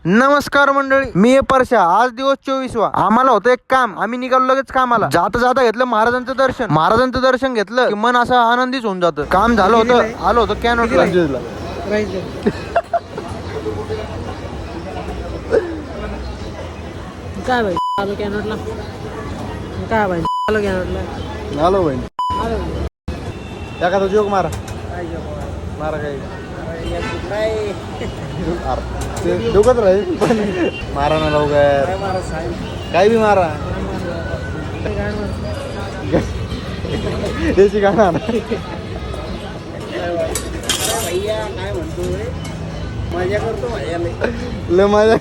नमस्कार मंडळी, मी आहे परशा. आज दिवस 24वा. आम्हाला होतं एक काम, आम्ही निघालो लगेच कामाला. जाता जाता घेतलं महाराजांचं दर्शन घेतलं की मन असं आनंदीच होऊन जातं. काम झालं होतं, आलो होतं कॅनोटला. काय भाई आलो कॅनोटला, काय भाई आलो कॅनोटला, आलो बहीण. एखादा जोक मारा काही डोकत राहील पण मारा ना लवकर, काय बी मारा. देशी गाणं मजा करतो लय माझ्या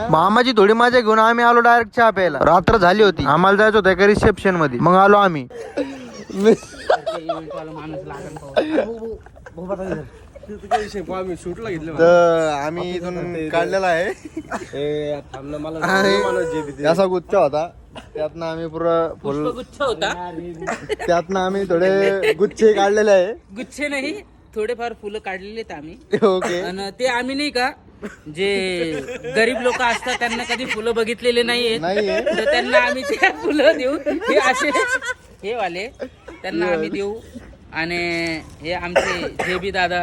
मामाची थोडी मजा घेऊन आम्ही आलो डायरेक्ट चहा प्यायला. रात्र झाली होती, आम्हाला जायचं होतं एका रिसेप्शन मध्ये. मग आलो आम्ही. तर आम्ही इथून काढलेला आहे असा गुच्छ होता. त्यातनं आम्ही पुरं फुल गुच्छ होता. त्यातनं आम्ही थोडे गुच्छे काढलेले आहे. गुच्छे नाही, थोडेफार फुलं काढलेले आहेत आम्ही. ओके. आणि ते आम्ही नाही का, जे गरीब लोक असतात त्यांना कधी फुलं बघितलेले नाहीये, तर त्यांना आम्ही ते फुलं देऊ. हे असे हे वाले त्यांना आम्ही देऊ. आणि हे आमचे जे बी दादा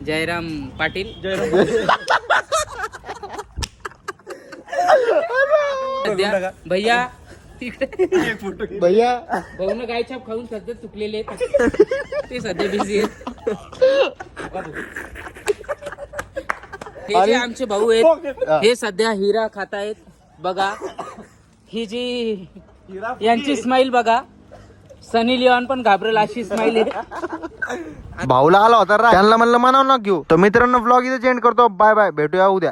जयराम पाटील, भैया भैया भाऊन गायछाप खाऊन सध्या चुकलेले आहेत, ते सध्या बिझी आहेत. हे जे आमचे भाऊ आहेत हे सध्या हिरा खात आहेत. बघा ही जी यांची स्माइल बघा, सनी लिओन पण घाबरेल अशी स्माइल आहे. भाऊला आला होता, त्यांना म्हणलं म्हणावं ना घेऊ. तर मित्रांनो, ब्लॉग इथे एंड करतो. बाय बाय, भेटूया उद्या.